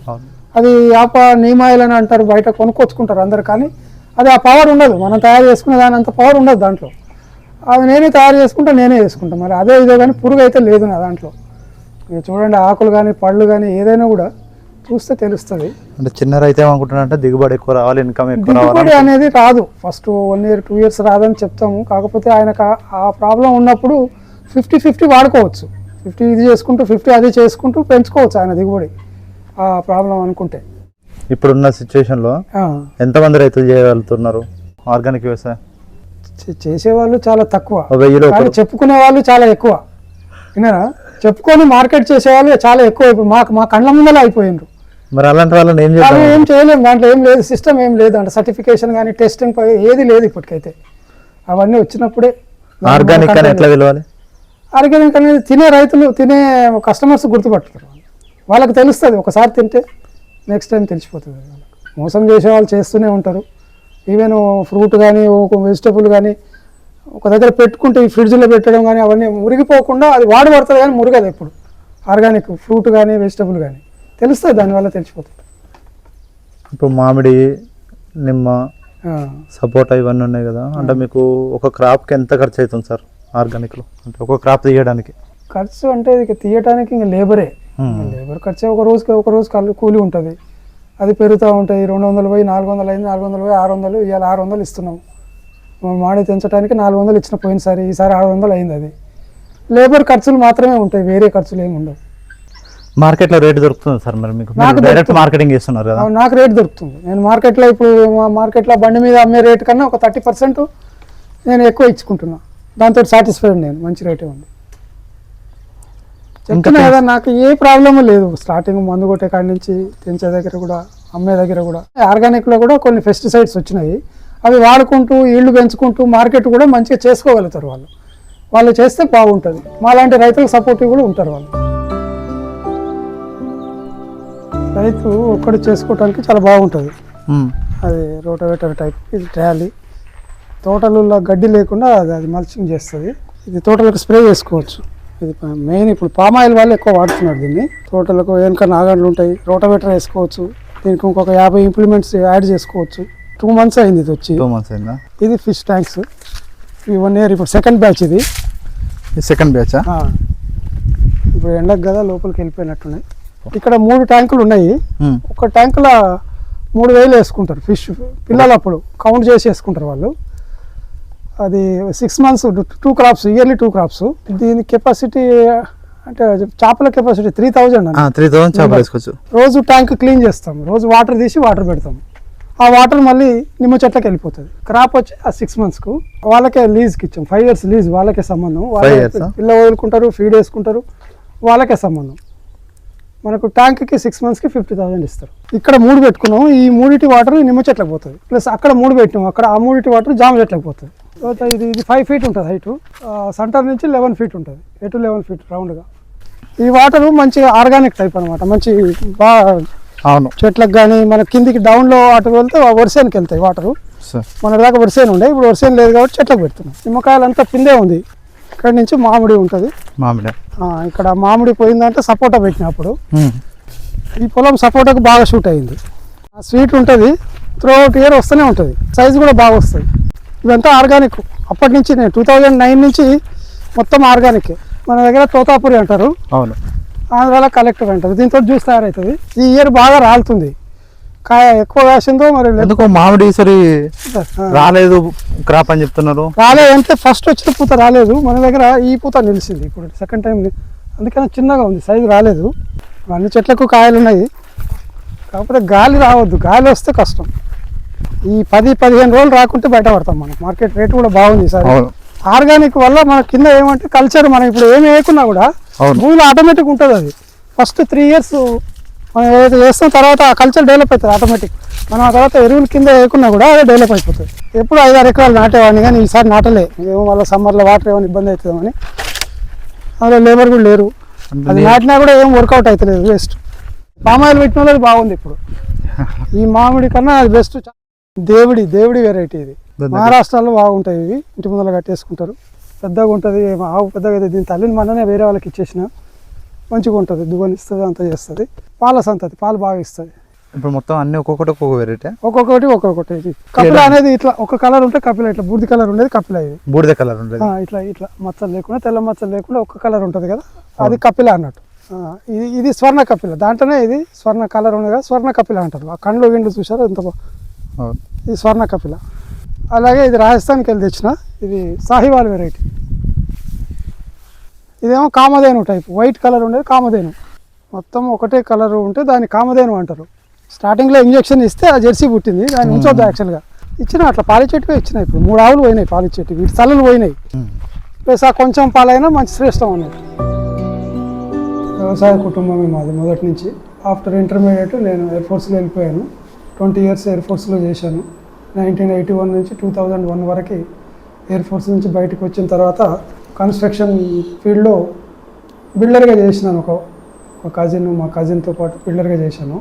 అది యాప నీమాయిల్ అని అంటారు, బయట కొనుక్కొచ్చుకుంటారు అందరు. కానీ అది ఆ పవర్ ఉండదు. మనం తయారు చేసుకునే దాని అంత పవర్ ఉండదు దాంట్లో. అది నేనే తయారు చేసుకుంటా, నేనే వేసుకుంటాను. మరి అదే ఇదే కానీ పురుగు అయితే లేదు నా దాంట్లో. మీరు చూడండి, ఆకులు కానీ పళ్ళు కానీ ఏదైనా కూడా చూస్తే తెలుస్తుంది. అంటే చిన్న రైతు ఏమనుకుంటున్నారంటే దిగుబడి ఎక్కువ రావాలి, ఇన్కమ్ ఎక్కువ రావాలి. దిగుబడి అనేది రాదు. ఫస్ట్ 1 year 2 years రాదని చెప్తాము. కాకపోతే ఆయనకు ఆ ప్రాబ్లం ఉన్నప్పుడు 50-50 వాడుకోవచ్చు. 50 ఇది చేసుకుంటూ 50 అది చేసుకుంటూ పెంచుకోవచ్చు ఆయన దిగుబడి, ఆ ప్రాబ్లం అనుకుంటే. ఇప్పుడున్న సిచ్యువేషన్లో ఎంతమంది రైతులు చేయగలుగుతున్నారు ఆర్గానిక్ వ్యవసాయం? చేసేవాళ్ళు చాలా తక్కువ, 1000 కానీ చెప్పుకునే వాళ్ళు చాలా ఎక్కువ. విన్నారా? చెప్పుకొని మార్కెట్ చేసేవాళ్ళు చాలా ఎక్కువ. మా కళ్ళ ముందర అయిపోయినారు. మరి అలాంటి వాళ్ళని ఏం చేయలేము. దాంట్లో ఏం లేదు, సిస్టమ్ ఏం లేదు. అంటే సర్టిఫికేషన్ కానీ టెస్టింగ్ ఏది లేదు ఇప్పటికైతే. అవన్నీ వచ్చినప్పుడే ఆర్గానిక్ అని ఎట్లా పిలవాలి? ఆర్గానిక్ అనేది తినే రైతులు, తినే కస్టమర్స్ గుర్తుపట్టుతారు. వాళ్ళకి తెలుస్తుంది. ఒకసారి తింటే నెక్స్ట్ టైం తెలిసిపోతుంది. మోసం చేసే వాళ్ళు చేస్తూనే ఉంటారు. ఈవెన్ ఫ్రూట్ కానీ ఒక వెజిటబుల్ కానీ ఒక దగ్గర పెట్టుకుంటే ఈ ఫ్రిడ్జ్లో పెట్టడం కానీ అవన్నీ మురిగిపోకుండా అది వాడబడుతుంది, కానీ మురగదు ఎప్పుడు. ఆర్గానిక్ ఫ్రూట్ కానీ వెజిటబుల్ కానీ తెలుస్తుంది, దానివల్ల తెలిసిపోతుంది. ఇప్పుడు మామిడి, నిమ్మ, సపోటా ఇవన్నీ ఉన్నాయి కదా. అంటే మీకు ఒక క్రాప్కి ఎంత ఖర్చు అవుతుంది సార్ ఆర్గానిక్లో? అంటే ఒక క్రాప్ తీయడానికి ఖర్చు అంటే ఇక తీయడానికి ఇంకా లేబరే. లేబర్ ఖర్చు ఒక రోజు కూలి ఉంటుంది. అది పెరుగుతూ ఉంటాయి. 200 పోయి 400 అయింది, 400 పోయి 600. ఇవాళ 600 ఇస్తున్నాము. మామిడి తెంచడానికి 400 ఇచ్చిన పోయినసారి, ఈసారి 600 అయింది. అది లేబర్ ఖర్చులు మాత్రమే ఉంటాయి, వేరే ఖర్చులు ఏమి ఉండవు. మార్కెట్లో రేట్ దొరుకుతుంది సార్? మరి మీకు డైరెక్ట్ మార్కెటింగ్ చేస్తున్నారు కదా? నాకు రేట్ దొరుకుతుంది. నేను మార్కెట్లో ఇప్పుడు మార్కెట్లో బండి మీద అమ్మే రేట్ కన్నా ఒక 30% నేను ఎక్కువ ఇచ్చుకుంటున్నా. దాంతో సాటిస్ఫైడ్ నేను. మంచి రేటే ఉంది. చెప్తున్నా కదా, నాకు ఏ ప్రాబ్లము లేదు. స్టార్టింగ్ మందు కొట్టే కాడి నుంచి తెంచే దగ్గర కూడా, అమ్మే దగ్గర కూడా. ఆర్గానిక్లో కూడా కొన్ని పెస్టిసైడ్స్ వచ్చినాయి. అవి వాడుకుంటూ ఈళ్ళు పెంచుకుంటూ మార్కెట్ కూడా మంచిగా చేసుకోగలుగుతారు వాళ్ళు చేస్తే బాగుంటుంది. మాలాంటి రైతులకు సపోర్టివ్ కూడా ఉంటారు వాళ్ళు. రైతు ఒక్కడు చేసుకోవడానికి చాలా బాగుంటుంది. అది రోటవేటర్ టైప్. ఇది ట్రాలీ. తోటలలో గడ్డి లేకుండా అది మల్చింగ్ చేస్తుంది. ఇది తోటలకు స్ప్రే చేసుకోవచ్చు. ఇది మెయిన్ ఇప్పుడు పామాయిల్ వాళ్ళు ఎక్కువ వాడుతున్నారు దీన్ని. తోటలకు వెనుక నాగండ్లు ఉంటాయి, రోటవేటర్ వేసుకోవచ్చు. దీనికి ఇంకొక 50 ఇంప్లిమెంట్స్ యాడ్ చేసుకోవచ్చు. 2 months అయింది ఇది వచ్చి. 2 months అయిందా? ఇది ఫిష్ ట్యాంక్స్. ఈ 1 year ఇప్పుడు సెకండ్ బ్యాచ్. ఇది సెకండ్ బ్యాచా? ఇప్పుడు ఎండకు కదా లోపలికి వెళ్ళిపోయినట్టున్నాయి. ఇక్కడ 3 ట్యాంకులు ఉన్నాయి. ఒక ట్యాంకులో 3000 వేసుకుంటారు ఫిష్ పిల్లలు. అప్పుడు కౌంట్ చేసి వేసుకుంటారు వాళ్ళు. అది 6 months 2 crops, ఇయర్లీ 2 crops. దీని కెపాసిటీ అంటే చేపల కెపాసిటీ 3000 చేపలు వేసుకోవచ్చు. రోజు ట్యాంక్ క్లీన్ చేస్తాం, రోజు వాటర్ తీసి వాటర్ పెడతాం. ఆ వాటర్ మళ్ళీ నిమ్మ చెట్లకి వెళ్ళిపోతుంది. క్రాప్ వచ్చి ఆ 6 monthsకు వాళ్ళకే లీజ్కి ఇచ్చాం. 5 years లీజ్. వాళ్ళకే సంబంధం. పిల్ల వదులుకుంటారు, ఫీడ్ వేసుకుంటారు, వాళ్ళకే సంబంధం. మనకు ట్యాంక్కి 6 monthsకి 50,000 ఇస్తారు. ఇక్కడ 3 పెట్టుకున్నాం. ఈ 3 వాటర్ నిమ్మ చెట్లకు పోతుంది. ప్లస్ అక్కడ 3 పెట్టినాం. అక్కడ ఆ 3 వాటర్ జామ చెట్లకు పోతుంది. తర్వాత ఇది 5 feet ఉంటుంది హైటు. సెంటర్ నుంచి 11 feet ఉంటుంది. 8 to 11 feet రౌండ్గా. ఈ వాటర్ మంచిగా ఆర్గానిక్ టైప్ అనమాట. మంచి బాగా అవును చెట్లకు కానీ మన కిందికి డౌన్లో అటు వెళ్తే వరిసేనుకి వెళ్తాయి వాటరు. మన దాకా వరిసేను ఉండే, ఇప్పుడు వరిసేను లేదు కాబట్టి చెట్లకు పెడుతున్నాం. నిమ్మకాయలు అంతా పిందే ఉంది. ఇక్కడ నుంచి మామిడి ఉంటుంది. మామిడి ఇక్కడ మామిడి పోయిందంటే సపోటా పెట్టినప్పుడు ఈ పొలం సపోటాకు బాగా షూట్ అయింది. స్వీట్ ఉంటుంది, త్రూఅవుట్ ఇయర్ వస్తూనే ఉంటుంది. సైజు కూడా బాగా వస్తుంది. ఇదంతా ఆర్గానిక్. అప్పటి నుంచి నేను 2009 నుంచి మొత్తం ఆర్గానిక్. మన దగ్గర తోతాపురి అంటారు, అవును, ఆంధ్రాలో కలెక్టర్ అంటారు. దీంతో జ్యూస్ తయారవుతుంది. ఈ ఇయర్ బాగా రాలుతుంది. కాయ ఎక్కువ కాసిందో మరి ఎందుకో మామిడి ఈసారి రాలేదు క్రాప్ అని చెప్తున్నారు. రాలేదంటే ఫస్ట్ వచ్చిన పూత రాలేదు, మన దగ్గర ఈ పూత నిలిచింది ఇప్పుడు సెకండ్ టైం, అందుకని చిన్నగా ఉంది, సైజు రాలేదు. అన్ని చెట్లకు కాయలు ఉన్నాయి, కాకపోతే గాలి రావద్దు, గాలి వస్తే కష్టం. ఈ 10-15 రోజులు రాకుంటే బయట పడతాం మనం. మార్కెట్ రేట్ కూడా బాగుంది సార్. ఆర్గానిక్ వల్ల మన కింద ఏమంటే కల్చర్, మనం ఇప్పుడు ఏమి వేయకున్నా కూడా భూమిలో ఆటోమేటిక్ ఉంటుంది. అది ఫస్ట్ 3 years మనం ఏదైతే చేస్తాం, తర్వాత ఆ కల్చర్ డెవలప్ అవుతుంది ఆటోమేటిక్. మనం ఆ తర్వాత ఎరువుల కింద వేయకున్నా కూడా అదే డెవలప్ అయిపోతుంది. ఎప్పుడు 5-6 ఎకరాలు నాటేవాడిని, కానీ ఈసారి నాటలే, ఏమో మళ్ళీ సమ్మర్లో వాటర్ ఏమైనా ఇబ్బంది అవుతుందని. అందులో లేబర్ కూడా లేరు, అది నాటినా కూడా ఏం వర్కౌట్ అవుతలేదు, వేస్ట్. పామాయిల్ పెట్టిన వాళ్ళది బాగుంది ఇప్పుడు, ఈ మామిడి కన్నా అది బెస్ట్. దేవుడి వెరైటీ ఇది, మహారాష్ట్రలో బాగుంటాయి ఇవి. ఇంటి ముందర కట్టేసుకుంటారు, పెద్దగా ఉంటుంది, ఆవు పెద్దగా అయితే. దీని తల్లిని మననే వేరే వాళ్ళకి ఇచ్చేసిన, మంచిగా ఉంటుంది, దువ్వనిస్తుంది, అంతా చేస్తుంది. పాల సంతతి, పాలు బాగా ఇస్తుంది. ఇప్పుడు మొత్తం అన్ని ఒక్కొక్కటి ఒక్కొక్క వెరైటీ, ఒక్కొక్కటి. ఇది కపిల అనేది ఇట్లా ఒక కలర్ ఉంటే కపిల, ఇట్లా బూడిద కలర్ ఉండేది కపిల. ఇది బూడిద కలర్ ఉండేది, ఇట్లా మచ్చలు లేకుండా, తెల్ల మచ్చలు లేకుండా ఒక కలర్ ఉంటుంది కదా, అది కపిల అన్నట్టు. ఇది స్వర్ణ కపిల, దాంట్లోనే ఇది స్వర్ణ కలర్ ఉంది కదా, స్వర్ణ కపిల అంటారు. ఆ కండ్లు గిండ్లు చూసారు ఎంత ఇది స్వర్ణ కపిల. అలాగే ఇది రాజస్థాన్కి వెళ్ళి తెచ్చిన, ఇది సాహివాల్ వెరైటీ. ఇదేమో కామధేను టైప్, వైట్ కలర్ ఉండేది కామధేను. మొత్తం ఒకటే కలర్ ఉంటే దాన్ని కామధేను అంటారు. స్టార్టింగ్లో ఇంజక్షన్ ఇస్తే ఆ జెర్సీ పుట్టింది, దాన్ని ఉంచొద్దు యాక్చువల్గా. ఇచ్చిన అట్లా పాలిచెట్టుగా ఇచ్చిన. ఇప్పుడు 3 ఆవులు పోయినాయి పాలిచెట్టు, వీటి తలలు పోయినాయి. ప్లస్ ఆ కొంచెం పాలైనా మంచి శ్రేష్టం అన్నట్టు. వ్యవసాయ కుటుంబమే మాది మొదటి నుంచి. ఆఫ్టర్ ఇంటర్మీడియట్ నేను ఎయిర్ ఫోర్స్లో వెళ్ళిపోయాను. 20 years ఎయిర్ ఫోర్స్లో చేశాను. 1981 నుంచి 2001 వరకు ఎయిర్ ఫోర్స్ నుంచి బయటకు వచ్చిన తర్వాత కన్స్ట్రక్షన్ ఫీల్డ్లో బిల్డర్గా చేసినాను. మా కజిన్తో పాటు బిల్డర్గా చేశాను.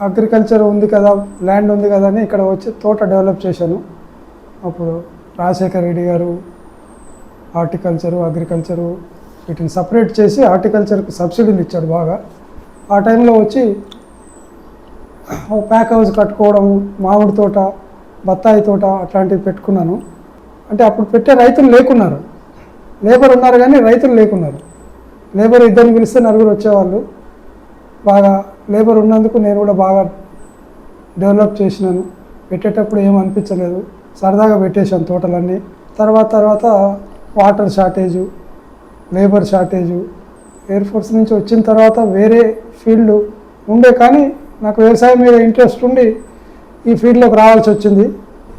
అగ్రికల్చర్ ఉంది కదా, ల్యాండ్ ఉంది కదా అని ఇక్కడ వచ్చి తోట డెవలప్ చేశాను. అప్పుడు రాజశేఖర రెడ్డి గారు హార్టికల్చరు, అగ్రికల్చరు వీటిని సపరేట్ చేసి హార్టికల్చర్కి సబ్సిడీలు ఇచ్చాడు బాగా. ఆ టైంలో వచ్చి ప్యాక్ హౌస్ కట్టుకోవడం, మామిడి తోట, బత్తాయి తోట అట్లాంటివి పెట్టుకున్నాను. అంటే అప్పుడు పెట్టే రైతులు లేకున్నారు, లేబర్ ఉన్నారు కానీ రైతులు లేకున్నారు. లేబర్ 2 పిలిస్తే 4 వచ్చేవాళ్ళు. బాగా లేబర్ ఉన్నందుకు నేను కూడా బాగా డెవలప్ చేసినాను. పెట్టేటప్పుడు ఏం అనిపించలేదు, సరదాగా పెట్టేశాను తోటలన్నీ. తర్వాత water shortage, labour shortage. Air force నుంచి వచ్చిన తర్వాత వేరే ఫీల్డ్ ఉండే, కానీ నాకు వ్యవసాయం మీద ఇంట్రెస్ట్ ఉండి ఈ ఫీల్డ్లోకి రావాల్సి వచ్చింది.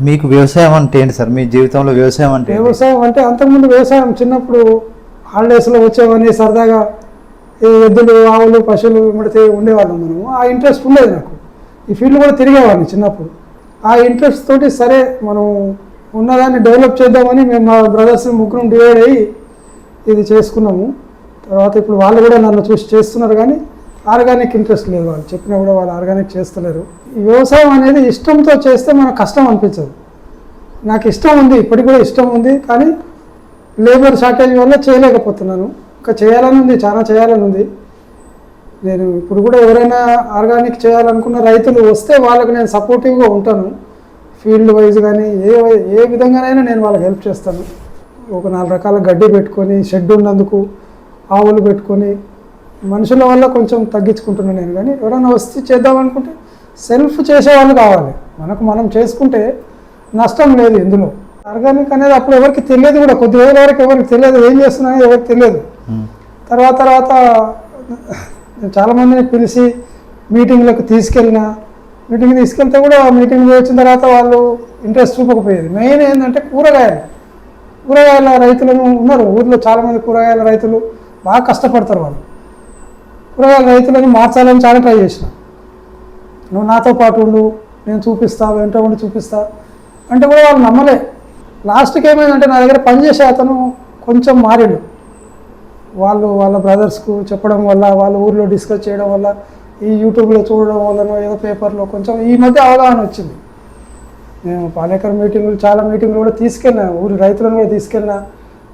మీకు వ్యవసాయం అంటే ఏంటి సార్? మీ జీవితంలో వ్యవసాయం అంటే అంతకుముందు వ్యవసాయం చిన్నప్పుడు హాలిడేస్లో వచ్చేవన్నీ సరదాగా ఎద్దులు, ఆవులు, పశువులు మిడితే ఉండేవాళ్ళం మనము. ఆ ఇంట్రెస్ట్ ఉండేది నాకు. ఈ ఫీల్డ్ కూడా తిరిగేవాడిని చిన్నప్పుడు. ఆ ఇంట్రెస్ట్ తోటి సరే మనం ఉన్నదాన్ని డెవలప్ చేద్దామని మేము మా బ్రదర్స్ 3 డివైడ్ అయ్యి ఇది చేసుకున్నాము. తర్వాత ఇప్పుడు వాళ్ళు కూడా నన్ను చూసి చేస్తున్నారు, కానీ ఆర్గానిక్ ఇంట్రెస్ట్ లేదు. వాళ్ళు చెప్పినా కూడా వాళ్ళు ఆర్గానిక్ చేస్తలేరు. ఈ వ్యవసాయం అనేది ఇష్టంతో చేస్తే మనకు కష్టం అనిపించదు. నాకు ఇష్టం ఉంది, ఇప్పటికి కూడా ఇష్టం ఉంది, కానీ లేబర్ షార్టేజ్ వల్ల చేయలేకపోతున్నాను. ఇంకా చేయాలని ఉంది, చాలా చేయాలని ఉంది. నేను ఇప్పుడు కూడా ఎవరైనా ఆర్గానిక్ చేయాలనుకున్న రైతులు వస్తే వాళ్ళకి నేను సపోర్టివ్గా ఉంటాను. ఫీల్డ్ వైజ్ కానీ ఏ విధంగానైనా నేను వాళ్ళకి హెల్ప్ చేస్తాను. ఒక 4 రకాల గడ్డి పెట్టుకొని, షెడ్ ఉన్నందుకు ఆవులు పెట్టుకొని, మనుషుల వల్ల కొంచెం తగ్గించుకుంటున్నాను నేను. కానీ ఎవరైనా వస్తే చేద్దామనుకుంటే సెల్ఫ్ చేసేవాళ్ళు కావాలి. మనం చేసుకుంటే నష్టం లేదు ఇందులో. ఆర్గానిక్ అనేది అప్పుడు ఎవరికి తెలియదు కూడా, కొద్ది రోజుల వరకు ఎవరికి తెలియదు, ఏం చేస్తున్నాయో ఎవరికి తెలియదు. తర్వాత చాలామందిని పిలిచి మీటింగ్లకు తీసుకెళ్తే కూడా మీటింగ్ వచ్చిన తర్వాత వాళ్ళు ఇంట్రెస్ట్ చూపకపోయేది. మెయిన్ ఏంటంటే కూరగాయల రైతులను ఉన్నారు ఊర్లో, చాలామంది కూరగాయల రైతులు బాగా కష్టపడతారు. వాళ్ళు కూరగాయల రైతులను మార్చాలని చాలా ట్రై చేసిన. నువ్వు నాతో పాటు ఉండు, నేను చూపిస్తా, వెంట ఉండి చూపిస్తా అంటే కూడా వాళ్ళు నమ్మలే. లాస్ట్కి ఏమైందంటే నా దగ్గర పనిచేసే అతను కొంచెం మారిండు. వాళ్ళ బ్రదర్స్కు చెప్పడం వల్ల, వాళ్ళ ఊర్లో డిస్కస్ చేయడం వల్ల, ఈ యూట్యూబ్లో చూడడం వల్లనో ఏదో పేపర్లో కొంచెం ఈ మధ్య అవగాహన వచ్చింది. నేను పాలేకర్ చాలా మీటింగ్లు కూడా తీసుకెళ్ళినా, ఊరి రైతులను కూడా తీసుకెళ్ళినా.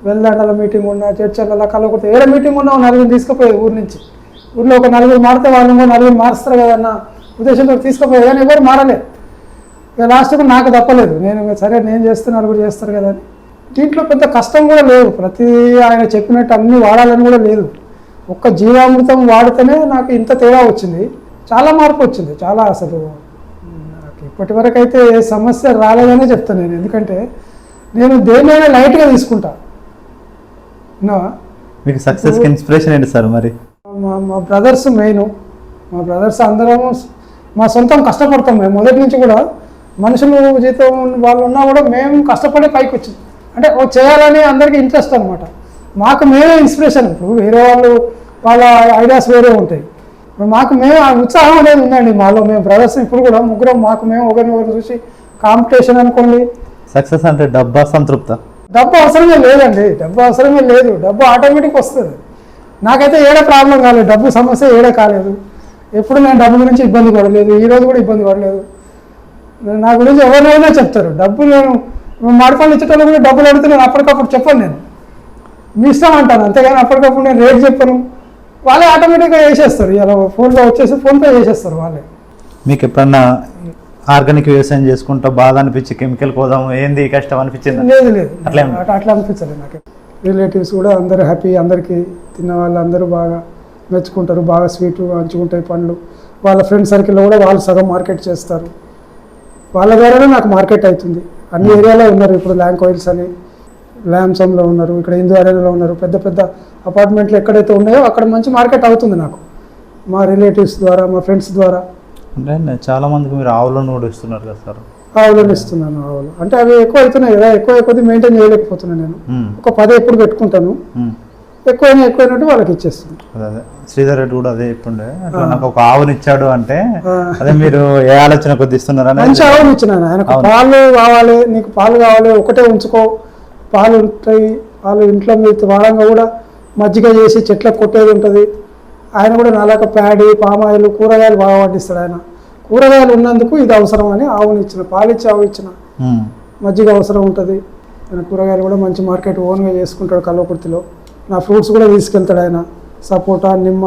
వెల్దండల మీటింగ్ ఉన్నా, చర్చల కలవకపోతే ఏదో మీటింగ్ ఉన్నా 4 తీసుకుపోయేది ఊరి నుంచి. ఊర్లో ఒక 4 మారితే వాళ్ళు 4 మారుస్తారు కదన్న ఉద్దేశంతో తీసుకుపోయేది, కానీ ఎవరు మారలే. ఇక లాస్ట్కు నాకు తప్పలేదు, సరే నేను చేస్తే 4 చేస్తారు కదా అని. దీంట్లో పెద్ద కష్టం కూడా లేదు, ప్రతి ఆయన చెప్పినట్టు అన్నీ వాడాలని కూడా లేదు. ఒక్క జీవామృతం వాడితేనే నాకు ఇంత తేడా వచ్చింది, చాలా మార్పు వచ్చింది. చాలా అసలు ఇప్పటి వరకు అయితే ఏ సమస్య రాలేదనే చెప్తాను నేను. ఎందుకంటే నేను దేన్నైనా లైట్గా తీసుకుంటా. మీకు సక్సెస్కి ఇన్స్పిరేషన్ ఏంటి సార్ మరి? మా బ్రదర్స్ మెయిన్. మా బ్రదర్స్ అందరము మా సొంతం కష్టపడతాం. మేము మొదటి నుంచి కూడా మనుషులు జీతం వాళ్ళు ఉన్నా కూడా మేము కష్టపడే పైకి వచ్చింది. అంటే ఓ చేయాలని అందరికీ ఇంట్రెస్ట్ అనమాట. మాకు మేమే ఇన్స్పిరేషన్. ఇప్పుడు వేరే వాళ్ళ ఐడియాస్ వేరే ఉంటాయి. మాకు మేము ఆ ఉత్సాహం అనేది ఉందండి మాలో. మేము బ్రదర్స్ ఇప్పుడు కూడా ముగ్గురం మాకు మేము ఒకరిని చూసి కాంపిటీషన్ అనుకోండి. సక్సెస్ అంటే డబ్బా సంతృప్త? డబ్బు అవసరమే లేదండి. డబ్బు అవసరమే లేదు. డబ్బు ఆటోమేటిక్ వస్తుంది. నాకైతే ఏడే ప్రాబ్లం కాలేదు, డబ్బు సమస్య ఏడే కాలేదు. ఎప్పుడు నేను డబ్బు గురించి ఇబ్బంది పడలేదు, ఈరోజు కూడా ఇబ్బంది పడలేదు. నా గురించి ఎవరైనా చెప్తారు. డబ్బు నేను మాడిపళ్ళు ఇచ్చేటప్పుడు కూడా డబ్బులు అడిగితే నేను అప్పటికప్పుడు చెప్పను. నేను మీ ఇష్టం అంటాను, అంతేగాని అప్పటికప్పుడు నేను రేట్ చెప్పను. వాళ్ళే ఆటోమేటిక్గా వేసేస్తారు. ఇలా ఫోన్లో వచ్చేసి ఫోన్పే చేసేస్తారు వాళ్ళే. మీకు ఎప్పుడన్నా ఆర్గానిక్ వ్యవసాయం చేసుకుంటా బాధ అనిపించి కెమికల్ పోదాము ఏంది కష్టం అనిపించింది? లేదు అట్లా అనిపించలేదు నాకు. రిలేటివ్స్ కూడా అందరూ హ్యాపీ. అందరికీ తిన్న వాళ్ళు అందరూ బాగా మెచ్చుకుంటారు. బాగా స్వీటు మంచుకుంటాయి పండ్లు. వాళ్ళ ఫ్రెండ్ సర్కిల్లో కూడా వాళ్ళు సగం మార్కెట్ చేస్తారు. వాళ్ళ ద్వారానే నాకు మార్కెట్ అవుతుంది. అన్ని ఏరియాలో ఉన్నారు. ఇప్పుడు ల్యాంక్ ఆయిల్స్ అని ల్యాంసంలో ఉన్నారు, ఇక్కడ హిందూ అరేనాలో ఉన్నారు. పెద్ద పెద్ద అపార్ట్మెంట్లు ఎక్కడైతే ఉన్నాయో అక్కడ మంచి మార్కెట్ అవుతుంది నాకు, మా రిలేటివ్స్ ద్వారా, మా ఫ్రెండ్స్ ద్వారా. అంటే చాలా మందికి మీరు ఆవులను కూడా ఇస్తున్నారు కదా సార్? ఆవులను ఇస్తున్నాను. ఆవులు అంటే అవి ఎక్కువ అవుతున్నాయి కదా, ఎక్కువ మెయింటైన్ చేయలేకపోతున్నాను నేను. ఒక 10 ఎప్పుడు పెట్టుకుంటాను, ఎక్కువైనట్టు వాళ్ళకి ఇచ్చేస్తాను. అదే శ్రీధర్ రెడ్డి కూడా అదే చెప్తుండే, అట్లా నాకు ఒక ఆవుని ఇచ్చాడు అంటే అదే మీరు ఏ ఆలోచన కొద్ది ఇస్తున్నారు? మంచి ఆవుని ఇచ్చినాను ఆయనకు. పాలు కావాలి, నీకు పాలు కావాలి, ఒకటే ఉంచుకో, పాలు ఉంటాయి. పాలు ఇంట్లో మీరు వాడంగా కూడా మజ్జిగ చేసి చెట్లకు కొట్టేది ఉంటుంది. ఆయన కూడా నాలాక ప్యాడీ, పామాయిల్, కూరగాయలు బాగా పండిస్తాడు ఆయన. కూరగాయలు ఉన్నందుకు ఇది అవసరం అని ఆవుని ఇచ్చిన. పాలు ఇచ్చి ఆవు ఇచ్చిన. మజ్జిగ అవసరం ఉంటుంది. ఆయన కూరగాయలు కూడా మంచి మార్కెట్ ఓన్గా చేసుకుంటాడు కల్వకుర్తిలో. నా ఫ్రూట్స్ కూడా తీసుకెళ్తాడు ఆయన. సపోటా, నిమ్మ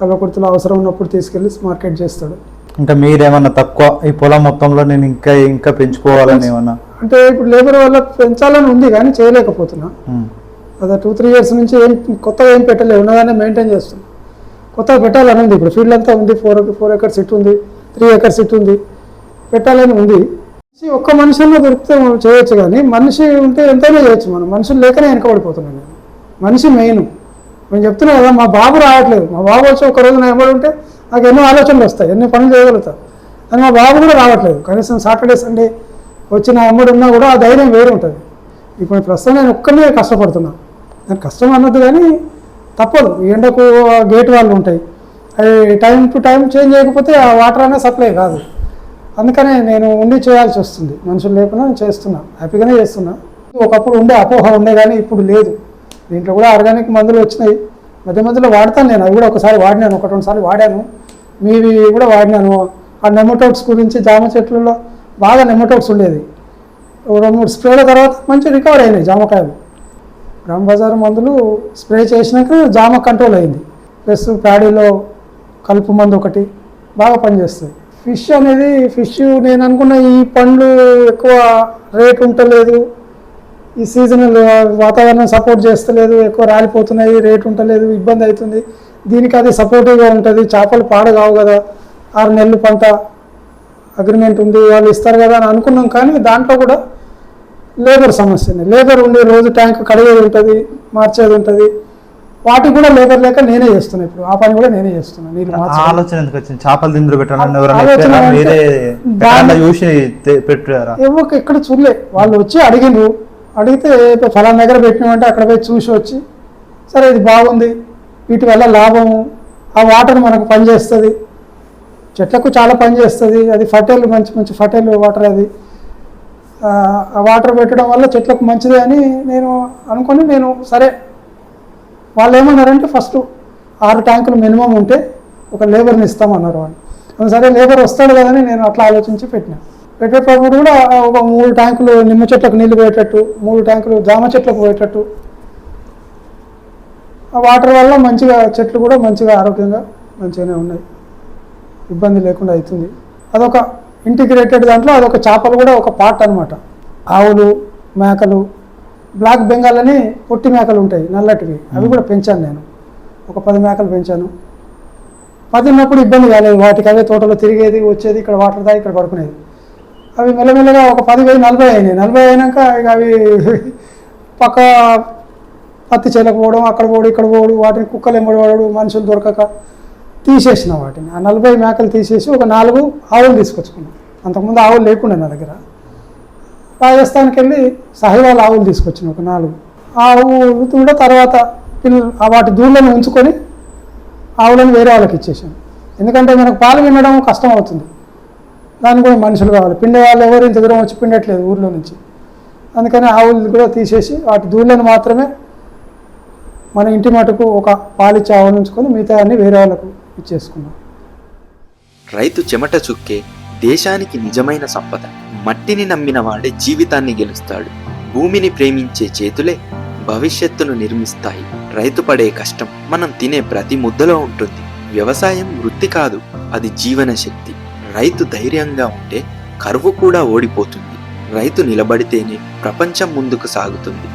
కల్వకుర్తిలో అవసరం ఉన్నప్పుడు తీసుకెళ్ళి మార్కెట్ చేస్తాడు. ఇంకా మీరేమన్నా తక్కువ ఈ పొలం మొత్తంలో నేను ఇంకా పెంచుకోవాలని ఏమన్నా? అంటే ఇప్పుడు లేబర్ వల్ల పెంచాలని ఉంది కానీ చేయలేకపోతున్నా. అదే 2-3 ఇయర్స్ నుంచి కొత్తగా ఏం పెట్టలేదు, ఉన్నదాన్ని మెయింటైన్ చేస్తున్నాను. కొత్తగా పెట్టాలని ఉంది. ఇప్పుడు ఫీల్డ్ అంతా ఉంది. 4 ఎకర్స్ ఇట్ ఉంది, 3 ఎకర్స్ ఇట్ ఉంది. పెట్టాలని ఉంది. ఒక్క మనిషిలో దొరికితే చేయొచ్చు కానీ మనిషి ఉంటే ఎంతైనా చేయొచ్చు. మనం మనుషులు లేకనే వెనకబడిపోతున్నాను నేను. మనిషి మెయిన్. నేను చెప్తున్నా కదా, మా బాబు రావట్లేదు. మా బాబు వచ్చి ఒక రోజు నా ఎవరు ఉంటే నాకు ఎన్నో ఆలోచనలు వస్తాయి, ఎన్నో పనులు చేయగలుగుతాను. కానీ మా బాబు కూడా రావట్లేదు. కనీసం సాటర్డే సండే వచ్చి నా అమ్మడు ఉన్నా కూడా ఆ ధైర్యం వేరే ఉంటుంది. ఇప్పుడు ప్రస్తుతం నేను ఒక్కనే కష్టపడుతున్నా. నేను కష్టం అన్నది కానీ తప్పదు. ఎండకు గేట్ వాళ్ళు ఉంటాయి, అవి టైం టు టైం చేంజ్ చేయకపోతే ఆ వాటర్ అనేది సప్లై కాదు. అందుకనే నేను ఉండి చేయాల్సి వస్తుంది. మనుషులు లేకుండా నేను చేస్తున్నా, హ్యాపీగానే చేస్తున్నా. ఒకప్పుడు ఉండే అపోహ ఉండే కానీ ఇప్పుడు లేదు. దీంట్లో కూడా ఆర్గానిక్ మందులు వచ్చినాయి. మధ్యలో వాడతాను నేను. అవి కూడా ఒకసారి వాడినాను, 1-2 సార్లు వాడాను. మీవి కూడా వాడినాను. ఆ నెమటోడ్స్ గురించి జామ చెట్లలో బాగా నెమటోడ్స్ ఉండేది. 2-3 స్ప్రేల తర్వాత మంచి రికవర్ అయినాయి జామకాయలు. గ్రామ బజార్ మందులు స్ప్రే చేసినాక జామ కంట్రోల్ అయింది. ప్లస్ ప్యాడీలో కలుపు మందు ఒకటి బాగా పనిచేస్తుంది. ఫిష్ నేను అనుకున్న ఈ పండ్లు ఎక్కువ రేట్ ఉంటలేదు, ఈ సీజనల్ వాతావరణం సపోర్ట్ చేస్తలేదు, ఎక్కువ రాలిపోతున్నాయి, రేట్ ఉంటలేదు, ఇబ్బంది అవుతుంది. దీనికి అది సపోర్టివ్గా ఉంటుంది. చేపలు పాడు కావు కదా, 6 నెలలు పంట అగ్రిమెంట్ ఉంది, వాళ్ళు ఇస్తారు కదా అని అనుకున్నాం. కానీ దాంట్లో కూడా లేబర్ సమస్యనే. లేబర్ ఉండి రోజు ట్యాంక్ కడిగేది ఉంటుంది, మార్చేది ఉంటుంది. వాటికి కూడా లేబర్ లేక నేనే చేస్తున్నా. ఇప్పుడు ఆ పని కూడా నేనే చేస్తున్నా. నీళ్ళు ఆలోచన ఎందుకు వచ్చింది? చేపలు దిందులు పెట్టాలని ఎవరికి ఎక్కడ చూడలే. వాళ్ళు వచ్చి అడిగితే ఫలానా దగ్గర పెట్టినామంటే అక్కడ పోయి చూసి వచ్చి, సరే ఇది బాగుంది, వీటి వల్ల లాభము, ఆ వాటర్ మనకు పనిచేస్తుంది, చెట్లకు చాలా పనిచేస్తుంది, అది ఫర్టైల్, మంచి ఫర్టైల్ వాటర్. అది ఆ వాటర్ పెట్టడం వల్ల చెట్లకు మంచిది అని నేను అనుకొని సరే వాళ్ళు ఏమన్నారంటే ఫస్ట్ 6 ట్యాంకులు మినిమం ఉంటే ఒక లేబర్ని ఇస్తామన్నారు వాళ్ళు. సరే లేబర్ వస్తాడు కదని నేను అట్లా ఆలోచించి పెట్టేటప్పుడు కూడా ఒక 3 ట్యాంకులు నిమ్మ చెట్లకు నీళ్ళు పోయేటట్టు, 3 ట్యాంకులు జామ చెట్లకు పోయేటట్టు. ఆ వాటర్ వల్ల మంచిగా చెట్లు కూడా మంచిగా ఆరోగ్యంగా మంచిగానే ఉన్నాయి, ఇబ్బంది లేకుండా అవుతుంది. అదొక ఇంటిగ్రేటెడ్ దాంట్లో అదొక చేపలు కూడా ఒక పార్ట్ అనమాట. ఆవులు, మేకలు, బ్లాక్ బెంగాల్ అని పొట్టి మేకలు ఉంటాయి నల్లటివి, అవి కూడా పెంచాను నేను. ఒక 10 మేకలు పెంచాను. 10 ఉన్నప్పుడు ఇబ్బంది కాలేదు, వాటికి అవే తోటలో తిరిగేది వచ్చేది, ఇక్కడ వాటర్ తాగి ఇక్కడ పడుకునేది. అవి మెల్లమెల్లగా ఒక 10 పోయి 40 అయినాయి. 40 అయినాక ఇక అవి పక్క పత్తి చేలకు పోవడం, అక్కడ పోవడం ఇక్కడ పోవడం, వాటిని కుక్కలు ఎంబడవాడు, మనుషులు దొరకక తీసేసిన వాటిని. ఆ 40 మేకలు తీసేసి ఒక 4 ఆవులు తీసుకొచ్చుకున్నాం. అంతకుముందు ఆవులు లేకుండా నా దగ్గర. రాజస్థాన్కి వెళ్ళి సహివాల్ ఆవులు తీసుకొచ్చిన ఒక 4. ఆవు కూడా తర్వాత వాటి దూళ్ళను ఉంచుకొని ఆవులను వేరే వాళ్ళకి ఇచ్చేసాను. ఎందుకంటే మనకు పాలు పిండడం కష్టం అవుతుంది, దానికి కూడా మనుషులు కావాలి. పిండే వాళ్ళు ఎవరు ఇంత దూరం వచ్చి పిండట్లేదు ఊర్లో నుంచి. అందుకని ఆవులు కూడా తీసేసి వాటి దూళ్ళను మాత్రమే మన ఇంటి మటుకు ఒక పాలిచ్చే ఆవులు ఉంచుకొని మిగతా అన్ని వేరే వాళ్ళకు ఇచ్చేసుకున్నాం. రైతు చెమట చుక్కే దేశానికి నిజమైన సంపద. మట్టిని నమ్మిన వాడే జీవితాన్ని గెలుస్తాడు. భూమిని ప్రేమించే చేతులే భవిష్యత్తును నిర్మిస్తాయి. రైతు పడే కష్టం మనం తినే ప్రతి ముద్దలో ఉంటుంది. వ్యవసాయం వృత్తి కాదు, అది జీవన శక్తి. రైతు ధైర్యంగా ఉంటే కరువు కూడా ఓడిపోతుంది. రైతు నిలబడితేనే ప్రపంచం ముందుకు సాగుతుంది.